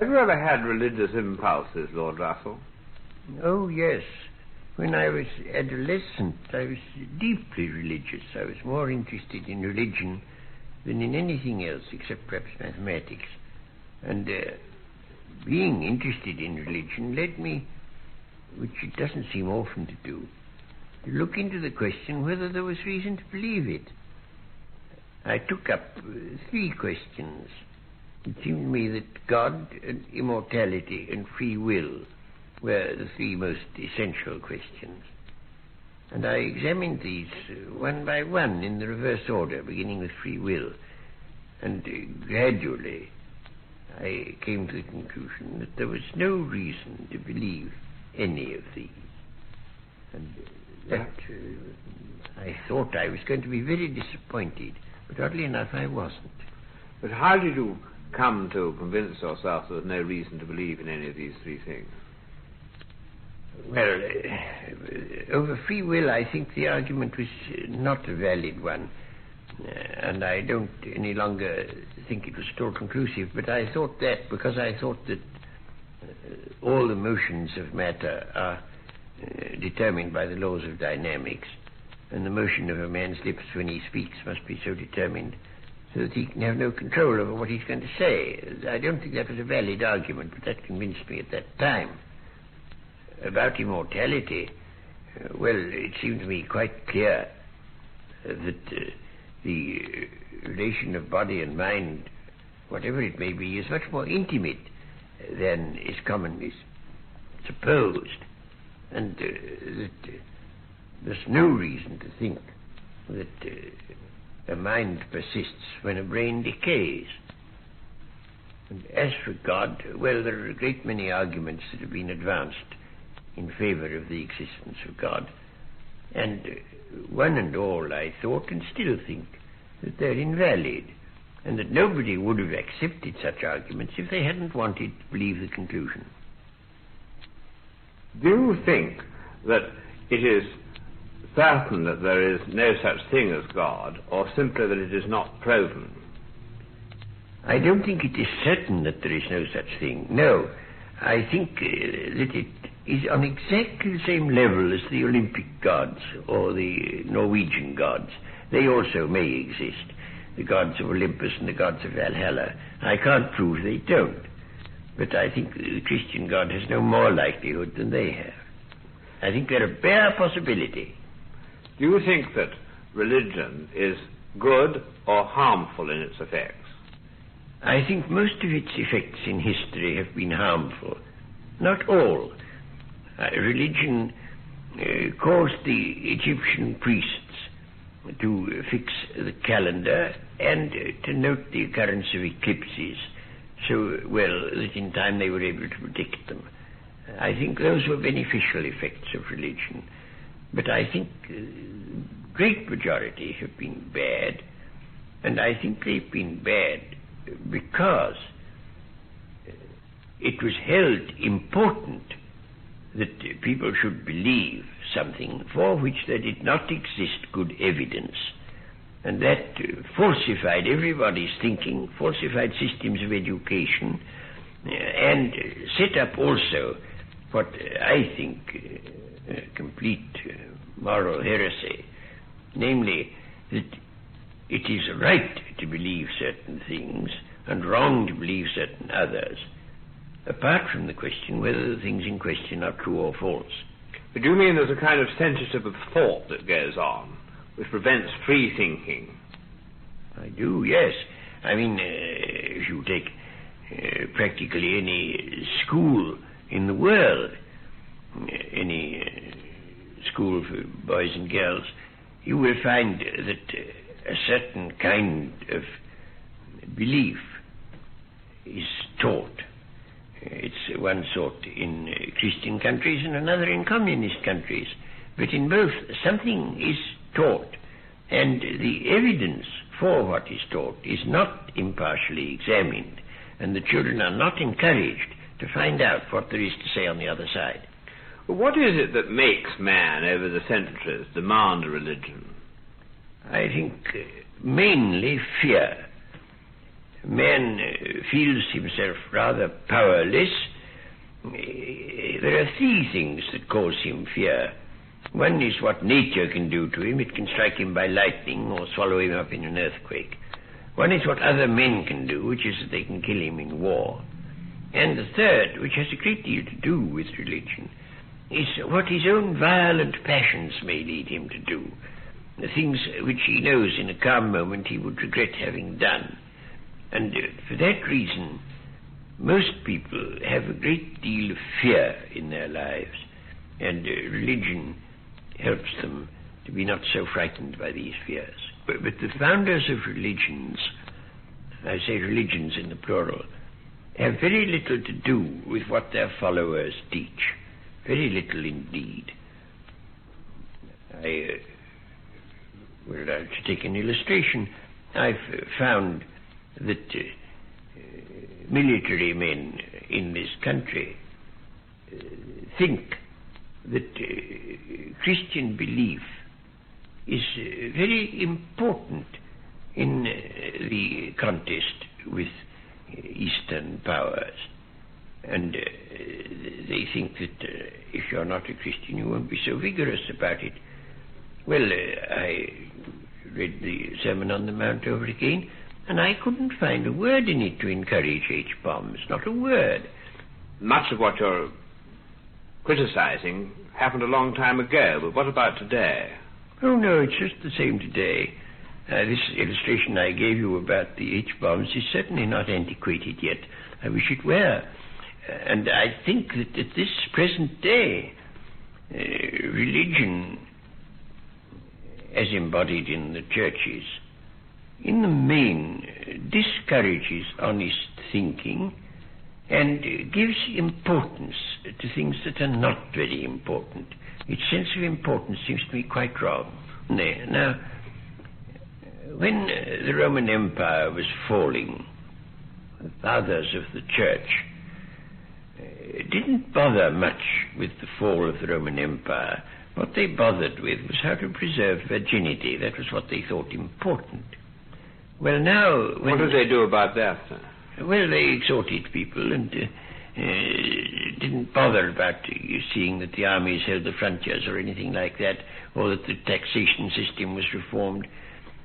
Have you ever had religious impulses, Lord Russell? Oh, yes. When I was adolescent, I was deeply religious. I was more interested in religion than in anything else, except perhaps mathematics. And being interested in religion led me, which it doesn't seem often to do, to look into the question whether there was reason to believe it. I took up 3 questions. It seemed to me that God and immortality and free will were the 3 most essential questions. And I examined these one by one in the reverse order, beginning with free will. And gradually I came to the conclusion that there was no reason to believe any of these. And that I thought I was going to be very disappointed, but oddly enough I wasn't. But how did you come to convince yourself there was no reason to believe in any of these 3 things? Well, over free will, I think the argument was not a valid one, and I don't any longer think it was at all conclusive, but I thought that because I thought that all the motions of matter are determined by the laws of dynamics, and the motion of a man's lips when he speaks must be so determined so that he can have no control over what he's going to say. I don't think that was a valid argument, but that convinced me at that time. About immortality, well, it seemed to me quite clear that the relation of body and mind, whatever it may be, is much more intimate than is commonly supposed, and that there's no reason to think that a mind persists when a brain decays. And as for God, well, there are a great many arguments that have been advanced in favor of the existence of God, and one and all I thought and still think that they're invalid, and that nobody would have accepted such arguments if they hadn't wanted to believe the conclusion. Do you think that it is certain that there is no such thing as God, or simply that it is not proven? I don't think it is certain that there is no such thing. No, I think that it is on exactly the same level as the Olympic gods or the Norwegian gods. They also may exist, the gods of Olympus and the gods of Valhalla. I can't prove they don't, but I think the Christian God has no more likelihood than they have. I think they're a bare possibility. Do you think that religion is good or harmful in its effects? I think most of its effects in history have been harmful. Not all. Religion caused the Egyptian priests to fix the calendar and to note the occurrence of eclipses so well that in time they were able to predict them. I think those were beneficial effects of religion, but I think great majority have been bad, and I think they've been bad because it was held important that people should believe something for which there did not exist good evidence, and that falsified everybody's thinking, falsified systems of education, and set up also what I think complete moral heresy, namely that it is right to believe certain things and wrong to believe certain others, apart from the question whether the things in question are true or false. But do you mean there's a kind of censorship of thought that goes on, which prevents free thinking? I do, yes. I mean, if you take practically any school in the world, any school for boys and girls, you will find that a certain kind of belief is taught. It's one sort in Christian countries and another in communist countries. But in both, something is taught, and the evidence for what is taught is not impartially examined, and the children are not encouraged to find out what there is to say on the other side. Well, what is it that makes man, over the centuries, demand a religion? I think mainly fear. man feels himself rather powerless, there are three things that cause him fear. One is what nature can do to him. It can strike him by lightning or swallow him up in an earthquake. One is what other men can do, which is that they can kill him in war. And the third, which has a great deal to do with religion, is what his own violent passions may lead him to do, the things which he knows in a calm moment he would regret having done. And for that reason, most people have a great deal of fear in their lives, and religion helps them to be not so frightened by these fears. But the founders of religions, I say religions in the plural, have very little to do with what their followers teach. Very little indeed. To take an illustration, I've found that military men in this country think that Christian belief is very important in the contest with Eastern powers. And they think that if you're not a Christian, you won't be so vigorous about it. Well, I read the Sermon on the Mount over again, and I couldn't find a word in it to encourage H-bombs, not a word. Much of what you're criticizing happened a long time ago, but what about today? Oh, no, it's just the same today. This illustration I gave you about the H-bombs is certainly not antiquated yet. I wish it were. And I think that at this present day, religion, as embodied in the churches, in the main discourages honest thinking and gives importance to things that are not very important. Its sense of importance seems to me quite wrong. Now, when the Roman Empire was falling, the fathers of the church didn't bother much with the fall of the Roman Empire. What they bothered with was how to preserve virginity. That was what they thought important. Well, now... What did they do about that, sir? Well, they exhorted people and didn't bother about seeing that the armies held the frontiers or anything like that, or that the taxation system was reformed.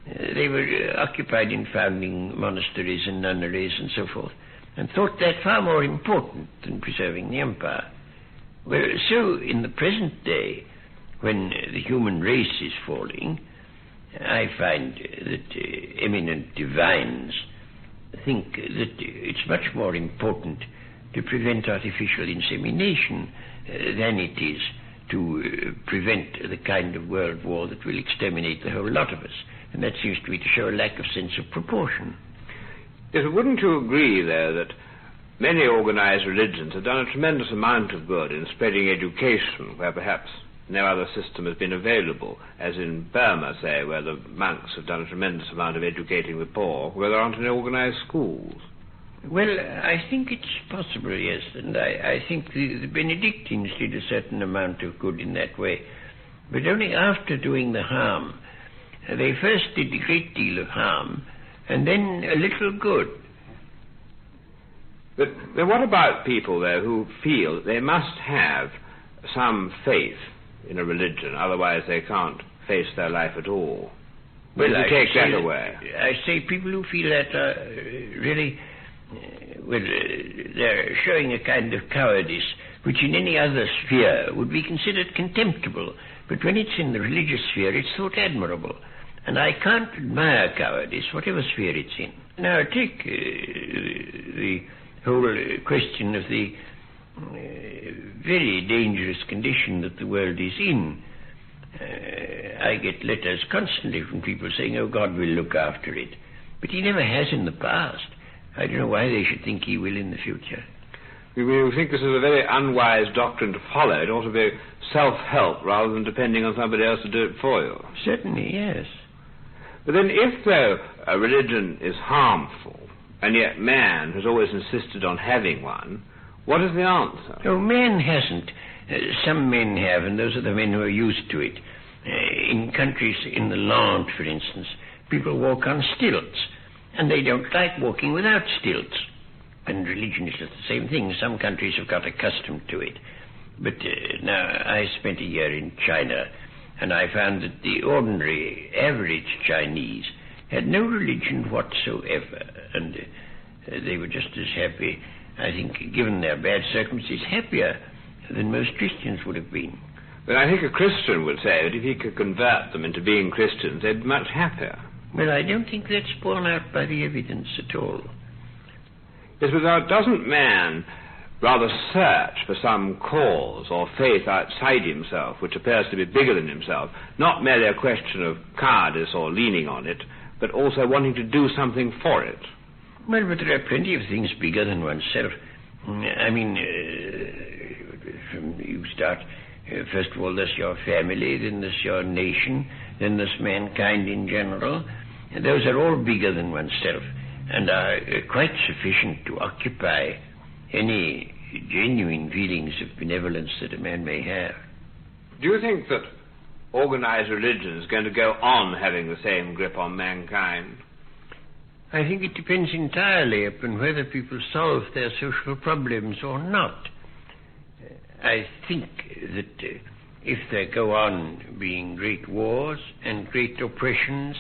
They were occupied in founding monasteries and nunneries and so forth, and thought that far more important than preserving the empire. Well, so in the present day, when the human race is falling, I find that eminent divines think that it's much more important to prevent artificial insemination than it is to prevent the kind of world war that will exterminate the whole lot of us. And that seems to me to show a lack of sense of proportion. Yes, wouldn't you agree, though, that many organized religions have done a tremendous amount of good in spreading education where perhaps no other system has been available, as in Burma, say, where the monks have done a tremendous amount of educating the poor, where there aren't any organized schools? Well, I think it's possible, yes, and I think the Benedictines did a certain amount of good in that way, but only after doing the harm. They first did a great deal of harm, and then a little good. But then what about people, though, who feel that they must have some faith in a religion, otherwise they can't face their life at all? Well, you take that away? I say people who feel that are really, they're showing a kind of cowardice which in any other sphere would be considered contemptible, but when it's in the religious sphere it's thought admirable. And I can't admire cowardice, whatever sphere it's in. Now, take the whole question of the very dangerous condition that the world is in. I get letters constantly from people saying, oh, God will look after it. But he never has in the past. I don't know why they should think he will in the future. You think this is a very unwise doctrine to follow. It ought to be self-help rather than depending on somebody else to do it for you. Certainly, yes. But then if, though, a religion is harmful, and yet man has always insisted on having one, what is the answer? Oh, man hasn't. Some men have, and those are the men who are used to it. In countries in the land, for instance, people walk on stilts. And they don't like walking without stilts. And religion is just the same thing. Some countries have got accustomed to it. But now, I spent a year in China, and I found that the ordinary, average Chinese had no religion whatsoever, and they were just as happy, I think, given their bad circumstances, happier than most Christians would have been. But I think a Christian would say that if he could convert them into being Christians, they'd be much happier. Well, I don't think that's borne out by the evidence at all. Yes, but now, doesn't man rather search for some cause or faith outside himself, which appears to be bigger than himself, not merely a question of cowardice or leaning on it, but also wanting to do something for it? Well, but there are plenty of things bigger than oneself. I mean, you start, first of all, there's your family, then there's your nation, then there's mankind in general. And those are all bigger than oneself and are quite sufficient to occupy any genuine feelings of benevolence that a man may have. Do you think that organized religion is going to go on having the same grip on mankind? I think it depends entirely upon whether people solve their social problems or not. I think that if there go on being great wars and great oppressions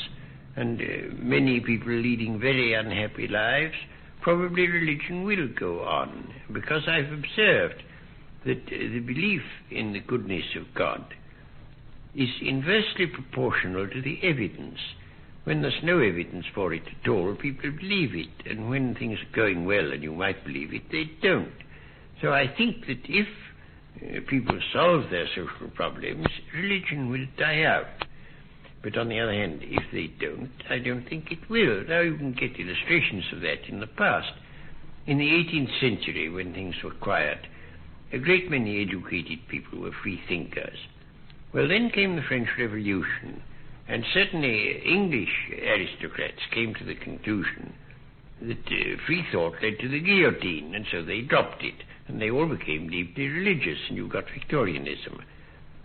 and many people leading very unhappy lives, probably religion will go on, because I've observed that the belief in the goodness of God is inversely proportional to the evidence. When there's no evidence for it at all, people believe it, and when things are going well and you might believe it, they don't. So I think that if people solve their social problems, religion will die out. But on the other hand, if they don't, I don't think it will. Now you can get illustrations of that in the past. In the 18th century, when things were quiet, a great many educated people were free thinkers. Well, then came the French Revolution, and certainly English aristocrats came to the conclusion that free thought led to the guillotine, and so they dropped it, and they all became deeply religious, and you got Victorianism.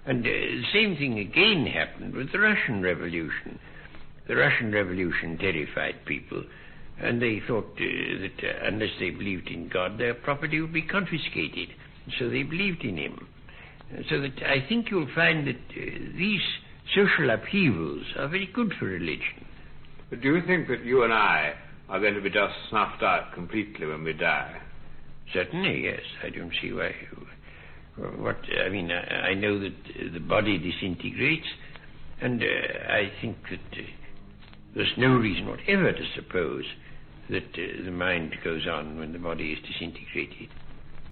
And the same thing again happened with the Russian Revolution. The Russian Revolution terrified people, and they thought that unless they believed in God, their property would be confiscated. So they believed in him. So that I think you'll find that these social upheavals are very good for religion. But do you think that you and I are going to be just snuffed out completely when we die? Certainly, yes. I don't see why. I know that the body disintegrates, and I think that there's no reason whatever to suppose that the mind goes on when the body is disintegrated.